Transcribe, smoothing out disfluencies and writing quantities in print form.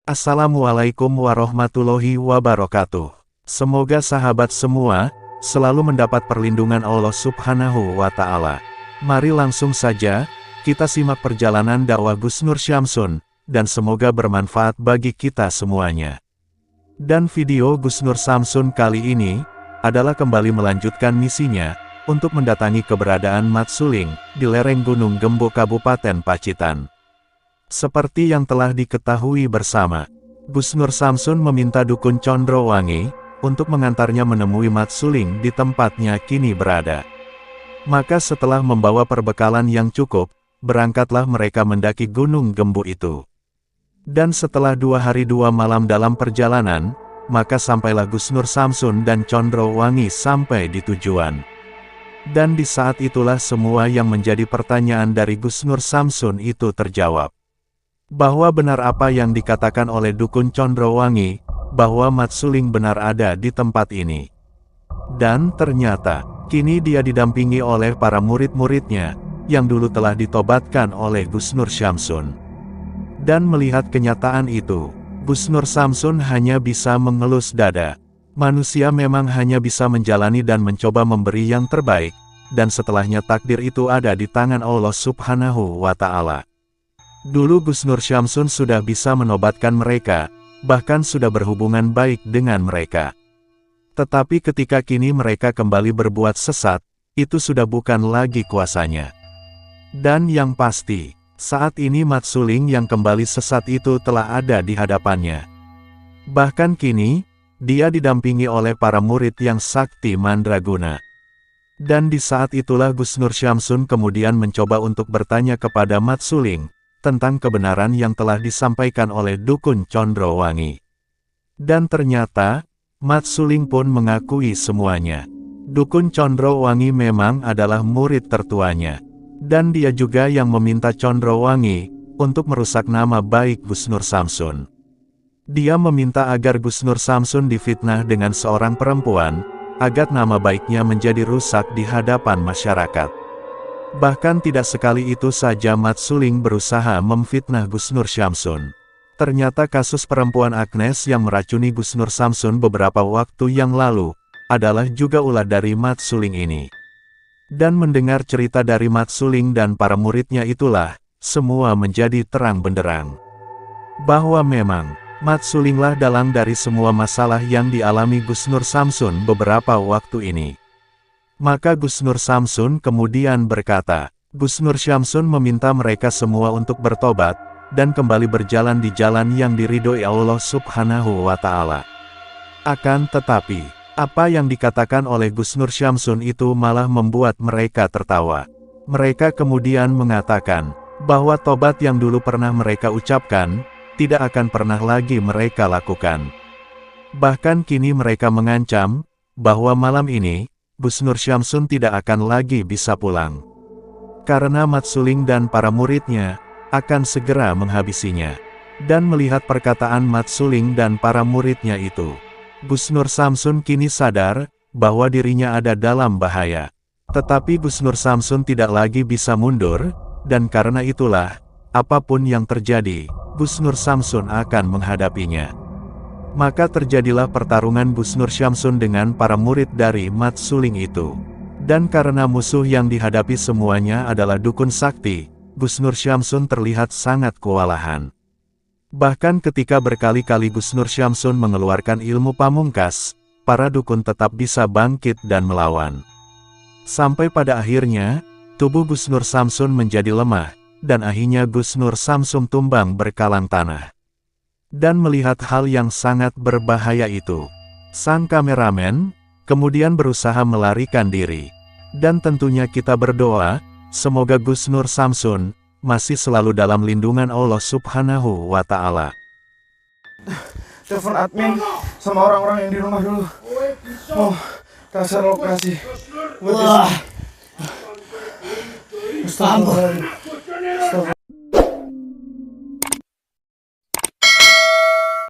Assalamualaikum warahmatullahi wabarakatuh. Semoga sahabat semua selalu mendapat perlindungan Allah Subhanahu wa Ta'ala. Mari langsung saja kita simak perjalanan dakwah Gus Nur Syamsun, dan semoga bermanfaat bagi kita semuanya. Dan video Gus Nur Syamsun kali ini adalah kembali melanjutkan misinya untuk mendatangi keberadaan Mat Suling di lereng Gunung Gembo Kabupaten Pacitan. Seperti yang telah diketahui bersama, Gus Nur Syamsun meminta Dukun Condrowangi untuk mengantarnya menemui Mat Suling di tempatnya kini berada. Maka setelah membawa perbekalan yang cukup, berangkatlah mereka mendaki Gunung Gembo itu. Dan setelah 2 hari 2 malam dalam perjalanan, maka sampailah Gus Nur Syamsun dan Condrowangi sampai di tujuan. Dan di saat itulah semua yang menjadi pertanyaan dari Gus Nur Syamsun itu terjawab. Bahwa benar apa yang dikatakan oleh Dukun Condrowangi, bahwa Mat Suling benar ada di tempat ini. Dan ternyata, kini dia didampingi oleh para murid-muridnya, yang dulu telah ditobatkan oleh Gus Nur Syamsun. Dan melihat kenyataan itu, Gus Nur Syamsun hanya bisa mengelus dada. Manusia memang hanya bisa menjalani dan mencoba memberi yang terbaik, dan setelahnya takdir itu ada di tangan Allah Subhanahu wa Ta'ala. Dulu Gus Nur Syamsun sudah bisa menobatkan mereka, bahkan sudah berhubungan baik dengan mereka. Tetapi ketika kini mereka kembali berbuat sesat, itu sudah bukan lagi kuasanya. Dan yang pasti, saat ini Mat Suling yang kembali sesat itu telah ada di hadapannya. Bahkan kini, dia didampingi oleh para murid yang sakti mandraguna. Dan di saat itulah Gus Nur Syamsun kemudian mencoba untuk bertanya kepada Mat Suling tentang kebenaran yang telah disampaikan oleh Dukun Condrowangi. Dan ternyata, Mat Suling pun mengakui semuanya. Dukun Condrowangi memang adalah murid tertuanya. Dan dia juga yang meminta Condrowangi untuk merusak nama baik Gus Nur Syamsun. Dia meminta agar Gus Nur Syamsun difitnah dengan seorang perempuan, agar nama baiknya menjadi rusak di hadapan masyarakat. Bahkan tidak sekali itu saja Mat Suling berusaha memfitnah Gus Nur Syamsun. Ternyata kasus perempuan Agnes yang meracuni Gus Nur Syamsun beberapa waktu yang lalu, adalah juga ulah dari Mat Suling ini. Dan mendengar cerita dari Mat Suling dan para muridnya itulah, semua menjadi terang benderang. Bahwa memang, Mat Sulinglah dalang dari semua masalah yang dialami Gus Nur Syamsun beberapa waktu ini. Maka Gus Nur Syamsun kemudian berkata, Gus Nur Syamsun meminta mereka semua untuk bertobat, dan kembali berjalan di jalan yang diridhoi Allah Subhanahu wa Ta'ala. Akan tetapi, apa yang dikatakan oleh Gus Nur Syamsun itu malah membuat mereka tertawa. Mereka kemudian mengatakan, bahwa tobat yang dulu pernah mereka ucapkan, tidak akan pernah lagi mereka lakukan. Bahkan kini mereka mengancam, bahwa malam ini, Gus Nur Syamsun tidak akan lagi bisa pulang. Karena Mat Suling dan para muridnya, akan segera menghabisinya. Dan melihat perkataan Mat Suling dan para muridnya itu, Gus Nur Syamsun kini sadar, bahwa dirinya ada dalam bahaya. Tetapi Gus Nur Syamsun tidak lagi bisa mundur, dan karena itulah, apapun yang terjadi, Gus Nur Syamsun akan menghadapinya. Maka terjadilah pertarungan Gus Nur Syamsun dengan para murid dari Mat Suling itu. Dan karena musuh yang dihadapi semuanya adalah dukun sakti, Gus Nur Syamsun terlihat sangat kewalahan. Bahkan ketika berkali-kali Gus Nur Syamsun mengeluarkan ilmu pamungkas, para dukun tetap bisa bangkit dan melawan. Sampai pada akhirnya, tubuh Gus Nur Syamsun menjadi lemah, dan akhirnya Gus Nur Syamsun tumbang berkalang tanah. Dan melihat hal yang sangat berbahaya itu, sang kameramen kemudian berusaha melarikan diri. Dan tentunya kita berdoa, semoga Gus Nur Syamsun masih selalu dalam lindungan Allah Subhanahu wa Ta'ala. Telepon admin sama orang-orang yang di rumah dulu. Oh, kasih lokasi. Wah. Astagfirullah.